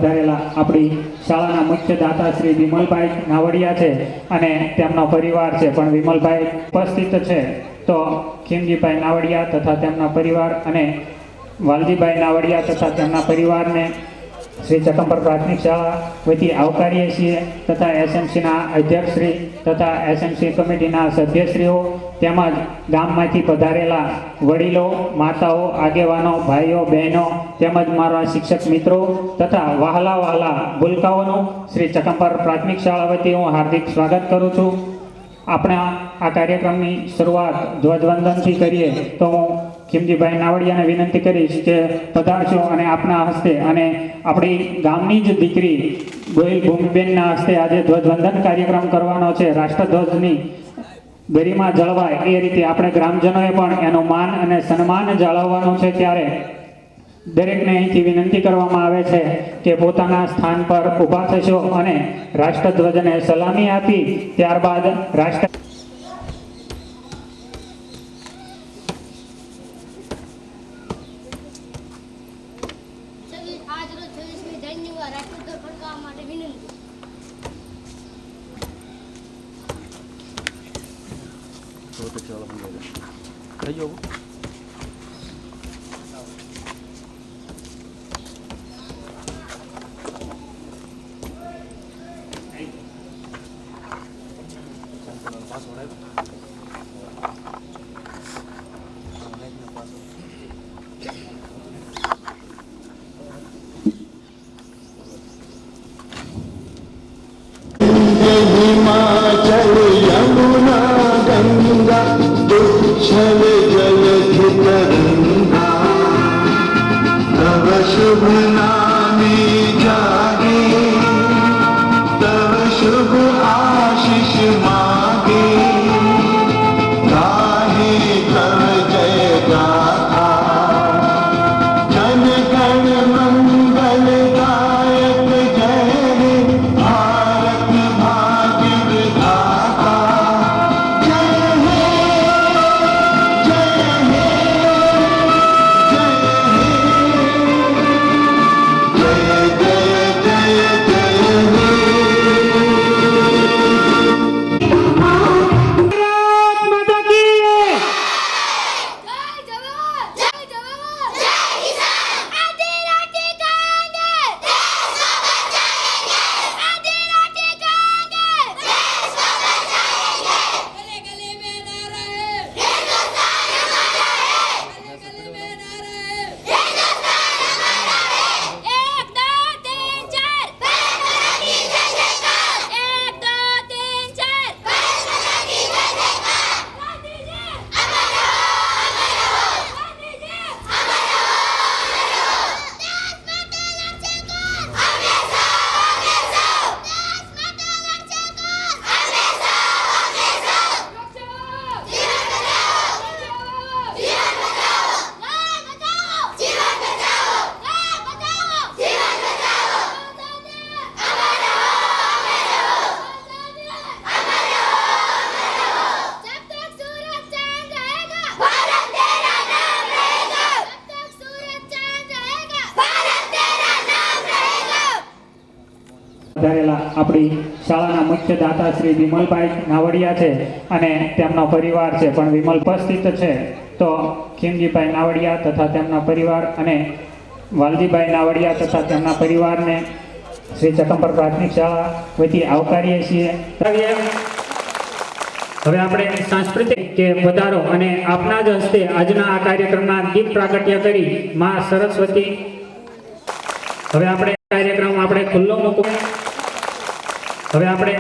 આપણી શાળાના મુખ્ય દાતા શ્રી વિમલભાઈ નાવડિયા છે અને તેમનો પરિવાર છે, પણ વિમલભાઈ ઉપસ્થિત છે તો ખીમજીભાઈ નાવડિયા તથા તેમના પરિવાર અને વાલજીભાઈ નાવડિયા તથા તેમના પરિવારને શ્રી ચકંબર પ્રાથમિક શાળા વતી આવકારીએ છીએ તથા એસએમસીના અધ્યક્ષશ્રી તથા એસએમસી કમિટીના સભ્યશ્રીઓ તેમજ ગામમાંથી પધારેલા વડીલો, માતાઓ, આગેવાનો, ભાઈઓ, બહેનો તેમજ મારા શિક્ષક મિત્રો તથા વહાલા ભૂલકાઓનું શ્રી ચકંબર પ્રાથમિક શાળા વતી હું હાર્દિક સ્વાગત કરું છું. આપણા આ કાર્યક્રમની શરૂઆત ધ્વજવંદનથી કરીએ તો હું ખીમજીભાઈ નાવડિયાને વિનંતી કરીશ કે પધારશો અને આપના હસ્તે અને આપણી ગામની જ દીકરી ગોહિલ ભૂમિબેનના હસ્તે આજે ધ્વજવંદન કાર્યક્રમ કરવાનો છે. રાષ્ટ્રધ્વજની ગરિમા જળવાય એ રીતે આપણે ગ્રામજનોએ પણ એનું માન અને સન્માન જાળવવાનું છે. ત્યારે દરેકને અહીંથી વિનંતી કરવામાં આવે છે કે પોતાના સ્થાન પર ઊભા થશો અને રાષ્ટ્રધ્વજને સલામી આપી ત્યારબાદ शुभ नामे जागे तव शुभ आशीष मागे गाहे तव जय गाथा जन गण मंगल गायक जय हे भारत भाग्य विधाता जय हे जय हे આપણી શાળાના મુખ્ય દાતા શ્રી વિમલભાઈ નાવડિયા છે અને તેમનો પરિવાર છે, પણ વિમલ ઉપસ્થિત છે તો ખીમજીભાઈ નાવડિયા તથા તેમના પરિવાર અને વાલજીભાઈ નાવડિયા તથા તેમના પરિવારને શ્રી ચકંબર પ્રાથમિક શાળા વતી આવકારીએ છીએ. હવે આપણે સાંસ્કૃતિક કે વધારો અને આપના જ હસ્તે આજના આ કાર્યક્રમના દીપ પ્રાગટ્ય કરી માં સરસ્વતી હવે આપણે કાર્યક્રમ આપણે ખુલ્લો મૂકવો. હવે આપણે